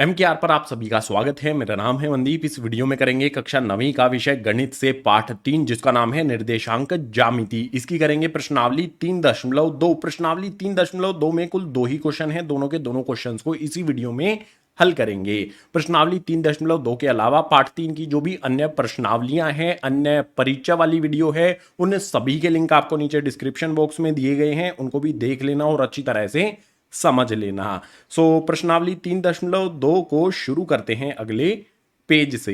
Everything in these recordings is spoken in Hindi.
MKR पर आप सभी का स्वागत है। मेरा नाम है मनदीप। इस वीडियो में करेंगे कक्षा 9वीं का विषय गणित से पाठ 3 जिसका नाम है निर्देशांक ज्यामिति। इसकी करेंगे प्रश्नावली 3.2। प्रश्नावली 3.2 में कुल 2 ही क्वेश्चन हैं। दोनों के दोनों क्वेश्चंस को इसी वीडियो में हल करेंगे। प्रश्नावली 3.2 के अलावा पाठ 3 की जो भी अन्य प्रश्नावलियां हैं, अन्य परीक्षा वाली वीडियो है, उन सभी के लिंक आपको नीचे डिस्क्रिप्शन बॉक्स में दिए गए हैं। उनको भी देख लेना और अच्छी तरह से समझ लेना। प्रश्नावली 3.2 को शुरू करते हैं अगले पेज से।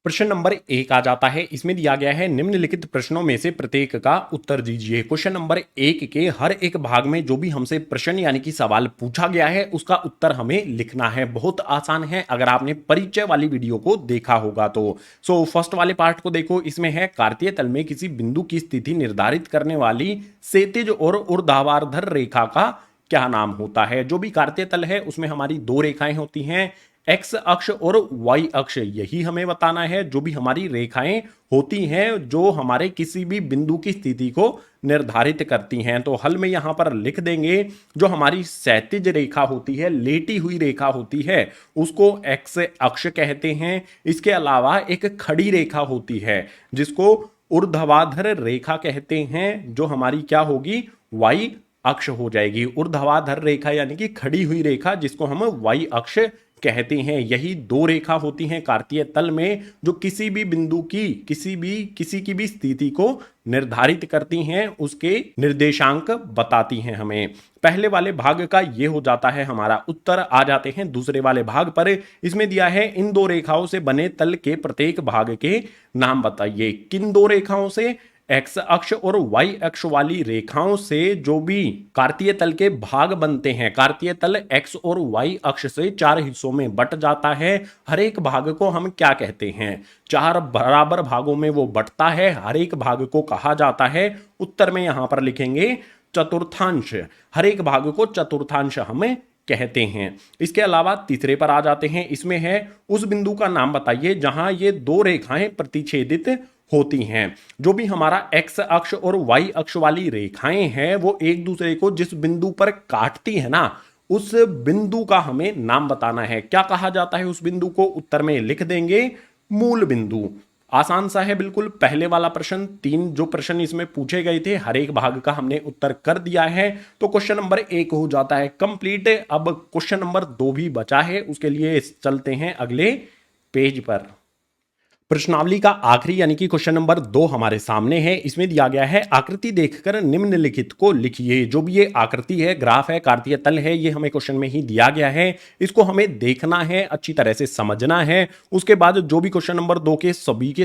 प्रश्न नंबर 1 आ जाता है। इसमें दिया गया है निम्नलिखित प्रश्नों में से प्रत्येक का उत्तर दीजिए। क्वेश्चन नंबर 1 के हर एक भाग में जो भी हमसे प्रश्न यानी कि सवाल पूछा गया है उसका उत्तर हमें लिखना है। बहुत आसान है अगर आपने परिचय वाली वीडियो को देखा होगा तो। फर्स्ट वाले पार्ट को देखो। इसमें है कार्तीय तल में किसी बिंदु की स्थिति निर्धारित करने वाली क्षैतिज और ऊर्ध्वाधर रेखा का क्या नाम होता है। जो भी कार्तीय तल है उसमें हमारी 2 रेखाएं होती हैं, एक्स अक्ष और वाई अक्ष। यही हमें बताना है। जो भी हमारी रेखाएं होती हैं जो हमारे किसी भी बिंदु की स्थिति को निर्धारित करती हैं। तो हल में यहां पर लिख देंगे जो हमारी क्षैतिज रेखा होती है, लेटी हुई रेखा होती है, उसको एक्स अक्ष कहते हैं। इसके अलावा एक खड़ी रेखा होती है जिसको ऊर्ध्वाधर रेखा कहते हैं, जो हमारी क्या होगी, वाई अक्ष हो जाएगी। ऊर्ध्वाधर रेखा यानी कि खड़ी हुई रेखा जिसको हम वाई अक्ष कहते हैं। यही 2 रेखा होती हैं कार्तीय तल में जो किसी भी बिंदु की किसी की भी स्थिति को निर्धारित करती हैं, उसके निर्देशांक बताती हैं हमें। पहले वाले भाग का ये हो जाता है हमारा उत्तर। आ जाते हैं दूसरे वाले भाग पर। इसमें दिया है इन 2 रेखाओं से बने तल के प्रत्येक भाग के नाम बताइए। किन 2 रेखाओं से? एक्स अक्ष और वाई अक्ष वाली रेखाओं से जो भी कार्तीय तल के भाग बनते हैं। कार्तीय तल एक्स और वाई अक्ष से 4 हिस्सों में बट जाता है। हर एक भाग को हम क्या कहते हैं? 4 बराबर भागों में वो बटता है। हर एक भाग को कहा जाता है, उत्तर में यहां पर लिखेंगे चतुर्थांश। हर एक भाग को चतुर्थांश हमें कहते हैं। इसके अलावा तीसरे पर आ जाते हैं। इसमें है उस बिंदु का नाम बताइए जहां ये 2 रेखाएं प्रतिच्छेदित होती हैं। जो भी हमारा एक्स अक्ष और वाई अक्ष वाली रेखाएं हैं वो एक दूसरे को जिस बिंदु पर काटती है ना, उस बिंदु का हमें नाम बताना है। क्या कहा जाता है उस बिंदु को? उत्तर में लिख देंगे मूल बिंदु। आसान सा है बिल्कुल। पहले वाला प्रश्न 3 जो प्रश्न इसमें पूछे गए थे हर एक भाग का हमने उत्तर कर दिया है। तो क्वेश्चन नंबर 1 हो जाता है कंप्लीट। अब क्वेश्चन नंबर 2 भी बचा है, उसके लिए चलते हैं अगले पेज पर। प्रश्नावली का आखिरी यानी कि क्वेश्चन नंबर 2 हमारे सामने है। इसमें दिया गया है आकृति देखकर निम्नलिखित को लिखिए। जो भी ये आकृति है, ग्राफ है, कार्तीय तल है, ये हमें क्वेश्चन में ही दिया गया है। इसको हमें देखना है, अच्छी तरह से समझना है। उसके बाद जो भी क्वेश्चन नंबर 2 के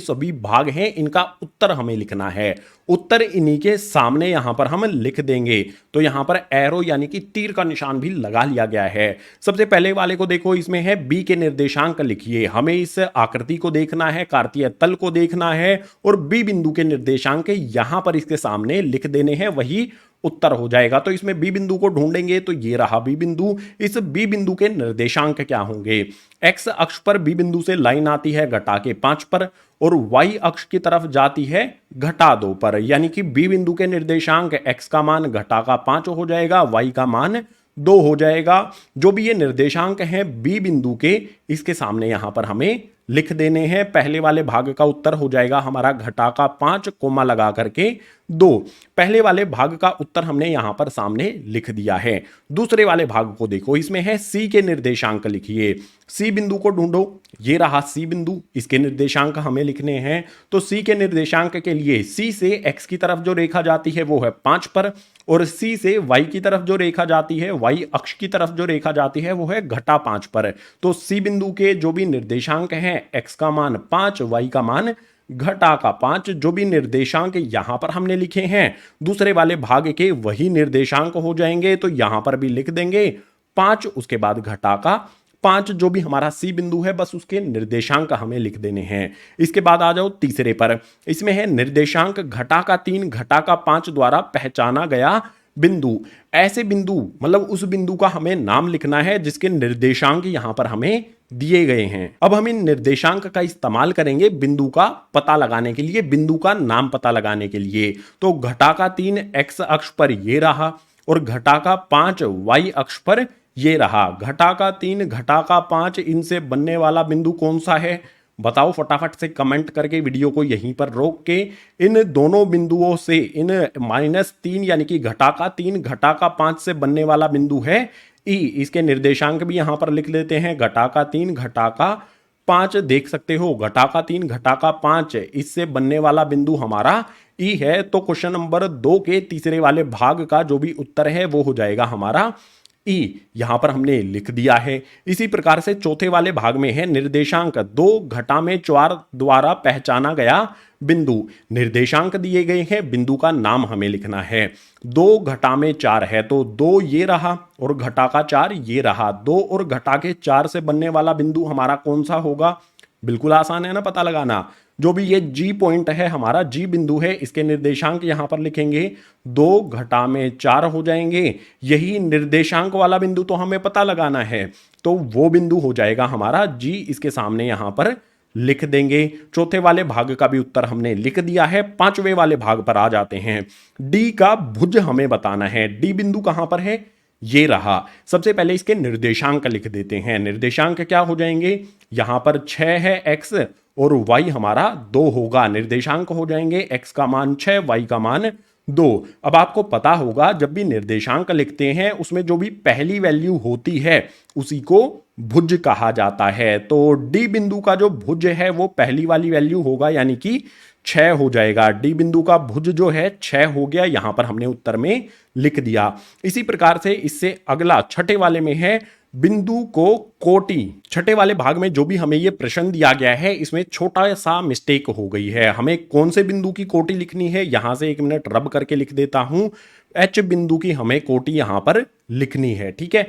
सभी भाग हैं इनका उत्तर हमें लिखना है। उत्तर इन्हीं के सामने यहां पर हम लिख देंगे। तो यहां पर एरो यानी कि तीर का निशान भी लगा लिया गया है। सबसे पहले वाले को देखो। इसमें है बी के निर्देशांक लिखिए। हमें इस आकृति को देखना है, कार्तीय तल को देखना है और बी बिंदु के निर्देशांक यहां पर इसके सामने लिख देने हैं, वही उत्तर हो जाएगा। तो इसमें बी बिंदु को ढूंढेंगे तो ये रहा बी बिंदु। इस बी बिंदु के निर्देशांक क्या होंगे? एक्स अक्ष पर बी बिंदु से लाइन आती है घटा के 5 पर और वाई अक्ष की तरफ जाती है घटा 2 पर। यानी कि बी बिंदु के निर्देशांक एक्स का मान घटा का 5 हो जाएगा, वाई का मान 2 हो जाएगा। जो भी ये निर्देशांक हैं बी बिंदु के, इसके सामने यहां पर हमें लिख देने हैं। पहले वाले भाग का उत्तर हो जाएगा हमारा घटा का 5 कोमा लगा करके 2। पहले वाले भाग का उत्तर हमने यहां पर सामने लिख दिया है। दूसरे वाले भाग को देखो। इसमें है सी के निर्देशांक लिखिए। सी बिंदु को ढूंढो। ये रहा सी बिंदु, इसके निर्देशांक हमें लिखने हैं। तो सी के निर्देशांक के लिए सी से एक्स की तरफ जो रेखा जाती है वो है 5 पर और सी से वाई की तरफ जो रेखा जाती है, वाई अक्ष की तरफ जो रेखा जाती है वो है घटा 5 पर। तो सी बिंदु के जो भी निर्देशांक हैं, एक्स का मान 5, वाई का मान घटा का 5। जो भी निर्देशांक यहां पर हमने लिखे हैं दूसरे वाले भाग के वही निर्देशांक हो जाएंगे। तो यहां पर भी लिख देंगे 5, उसके बाद घटा का 5। जो भी हमारा सी बिंदु है बस उसके निर्देशांक हमें लिख देने हैं। इसके बाद आ जाओ तीसरे पर। इसमें है निर्देशांक घटा का 3 घटा का 5 द्वारा पहचाना गया बिंदु। ऐसे बिंदु मतलब उस बिंदु का हमें नाम लिखना है जिसके निर्देशांक यहां पर हमें दिए गए हैं। अब हम इन निर्देशांक का इस्तेमाल करेंगे बिंदु का पता लगाने के लिए, बिंदु का नाम पता लगाने के लिए। तो घटा का 3 एक्स अक्ष पर ये रहा और घटा का 5 वाई अक्ष पर ये रहा। घटा का 3, घटा का 5, इनसे बनने वाला बिंदु कौन सा है? बताओ फटाफट से कमेंट करके वीडियो को यहीं पर रोक के। इन दोनों बिंदुओं से, इन -3 यानी कि घटा का 3, घटा का 5 से बनने वाला बिंदु है ई। इसके निर्देशांक भी यहां पर लिख लेते हैं, घटा का 3, घटा का 5। देख सकते हो घटा का 3, घटा का 5, इससे बनने वाला बिंदु हमारा ई है। तो क्वेश्चन नंबर 2 के तीसरे वाले भाग का जो भी उत्तर है वो हो जाएगा हमारा ई। यहां पर हमने लिख दिया है। इसी प्रकार से चौथे वाले भाग में है निर्देशांक 2 घटा में 4 द्वारा पहचाना गया बिंदु। निर्देशांक दिए गए हैं, बिंदु का नाम हमें लिखना है। 2 घटा में 4 है तो 2 ये रहा और घटा का 4 ये रहा। 2 और घटा के 4 से बनने वाला बिंदु हमारा कौन सा होगा? बिल्कुल आसान है ना पता लगाना। जो भी ये जी पॉइंट है हमारा, जी बिंदु है, इसके निर्देशांक यहां पर लिखेंगे, 2 घटा में 4 हो जाएंगे। यही निर्देशांक वाला बिंदु तो हमें पता लगाना है, तो वो बिंदु हो जाएगा हमारा जी। इसके सामने यहां पर लिख देंगे। चौथे वाले भाग का भी उत्तर हमने लिख दिया है। पांचवें वाले भाग पर आ जाते हैं। डी का भुज हमें बताना है। डी बिंदु कहां पर है? ये रहा। सबसे पहले इसके निर्देशांक लिख देते हैं। निर्देशांक क्या हो जाएंगे? यहां पर 6 है x और y हमारा 2 होगा। निर्देशांक हो जाएंगे x का मान 6, y का मान 2। अब आपको पता होगा जब भी निर्देशांक लिखते हैं उसमें जो भी पहली वैल्यू होती है उसी को भुज कहा जाता है। तो डी बिंदु का जो भुज है वो पहली वाली वैल्यू होगा, यानी कि 6 हो जाएगा। डी बिंदु का भुज जो है 6 हो गया, यहां पर हमने उत्तर में लिख दिया। इसी प्रकार से इससे अगला छठे वाले में है बिंदु को कोटि। छठे वाले भाग में जो भी हमें ये प्रश्न दिया गया है इसमें छोटा सा मिस्टेक हो गई है। हमें कौन से बिंदु की कोटि लिखनी है? यहां से 1 मिनट रब करके लिख देता हूं। एच बिंदु की हमें कोटि यहां पर लिखनी है, ठीक है।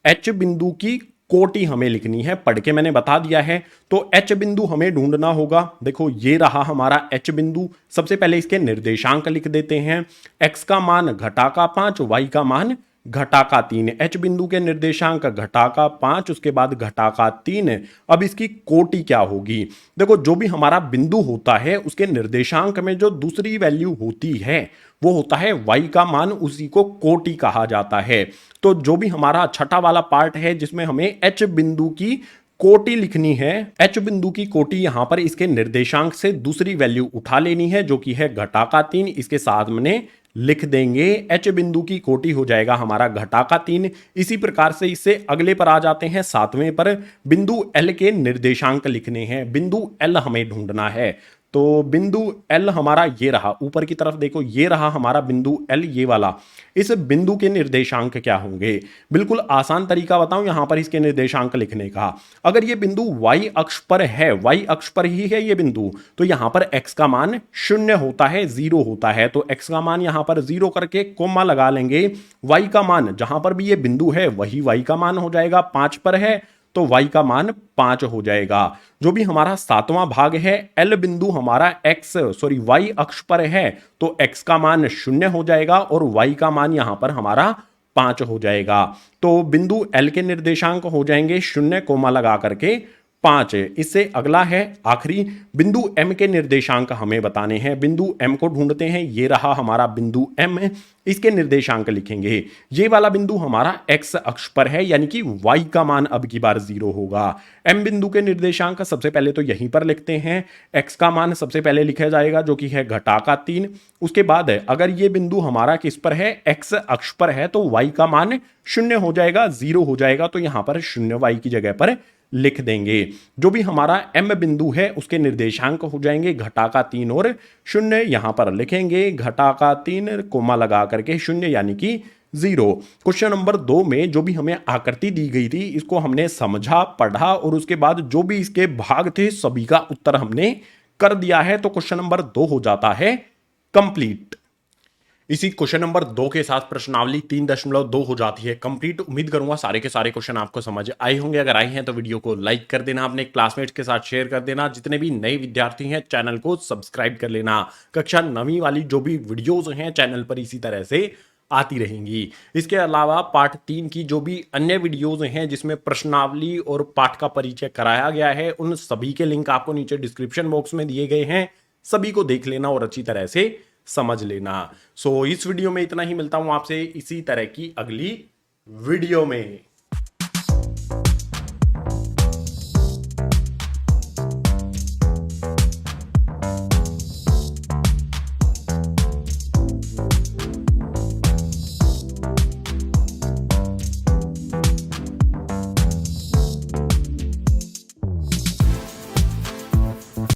एच बिंदु की कोटि हमें लिखनी है, पढ़ के मैंने बता दिया है। तो एच बिंदु हमें ढूंढना होगा। देखो ये रहा हमारा एच बिंदु। सबसे पहले इसके निर्देशांक लिख देते हैं। एक्स का मान घटा का 5, वाई का मान घटा का 3। एच बिंदु के निर्देशांक घटा का 5, उसके बाद घटा का 3। अब इसकी कोटि क्या होगी? देखो जो भी हमारा बिंदु होता है उसके निर्देशांक में जो दूसरी वैल्यू होती है वो होता है y का मान, उसी को कोटि कहा जाता है। तो जो भी हमारा छठा वाला पार्ट है जिसमें हमें h बिंदु की कोटि लिखनी है, h बिंदु की कोटि यहां पर इसके निर्देशांक से दूसरी वैल्यू उठा लेनी है जो कि है घटा का 3। इसके साथ में लिख देंगे h बिंदु की कोटि हो जाएगा हमारा घटा का 3। इसी प्रकार से इससे अगले पर आ जाते हैं, सातवें पर। बिंदु L के निर्देशांक लिखने हैं। बिंदु L हमें ढूंढना है। तो बिंदु L हमारा ये रहा, ऊपर की तरफ देखो ये रहा हमारा बिंदु L, ये वाला। इस बिंदु के निर्देशांक क्या होंगे? बिल्कुल आसान तरीका बताऊं यहां पर इसके निर्देशांक लिखने का। अगर ये बिंदु y अक्ष पर है, y अक्ष पर ही है ये बिंदु, तो यहां पर x का मान 0 होता है, 0 होता है। तो x का मान यहां पर 0 करके कोमा लगा लेंगे। y का मान जहां पर भी ये बिंदु है वही y का मान हो जाएगा। 5 पर है तो y का मान 5 हो जाएगा। जो भी हमारा सातवां भाग है, L बिंदु हमारा y अक्ष पर है तो x का मान 0 हो जाएगा और y का मान यहां पर हमारा 5 हो जाएगा। तो बिंदु L के निर्देशांक हो जाएंगे 0 कोमा लगा करके 5। इससे अगला है आखिरी, बिंदु M के निर्देशांक हमें बताने हैं। बिंदु M को ढूंढते हैं। ये रहा हमारा बिंदु M, इसके निर्देशांक लिखेंगे। ये वाला बिंदु हमारा x अक्ष पर है, यानी कि y का मान अब की बार 0 होगा। M बिंदु के निर्देशांक सबसे पहले तो यहीं पर लिखते हैं। x का मान सबसे पहले लिखा जाएगा जो कि है घटा का 3। उसके बाद अगर ये बिंदु हमारा किस पर है, x अक्ष पर है, तो y का मान 0 हो जाएगा, 0 हो जाएगा। तो यहां पर 0 y की जगह पर लिख देंगे। जो भी हमारा M बिंदु है उसके निर्देशांक हो जाएंगे घटा का 3 और 0। यहां पर लिखेंगे घटा का 3 कोमा लगा करके 0 यानी कि 0। क्वेश्चन नंबर 2 में जो भी हमें आकृति दी गई थी इसको हमने समझा, पढ़ा और उसके बाद जो भी इसके भाग थे सभी का उत्तर हमने कर दिया है। तो क्वेश्चन नंबर 2 हो जाता है कंप्लीट। इसी क्वेश्चन नंबर 2 के साथ प्रश्नावली 3.2 हो जाती है कंप्लीट। उम्मीद करूंगा सारे के सारे क्वेश्चन आपको समझ आए होंगे। अगर आए हैं तो वीडियो को लाइक कर देना, अपने क्लासमेट्स के साथ शेयर कर देना। जितने भी नए विद्यार्थी हैं चैनल को सब्सक्राइब कर लेना। कक्षा 9वीं वाली जो भी वीडियोज हैं चैनल पर इसी तरह से आती रहेंगी। इसके अलावा पार्ट 3 की जो भी अन्य वीडियोज हैं जिसमें प्रश्नावली और पाठ का परिचय कराया गया है, उन सभी के लिंक आपको नीचे डिस्क्रिप्शन बॉक्स में दिए गए हैं। सभी को देख लेना और अच्छी तरह से समझ लेना। सो इस वीडियो में इतना ही, मिलता हूं आपसे इसी तरह की अगली वीडियो में।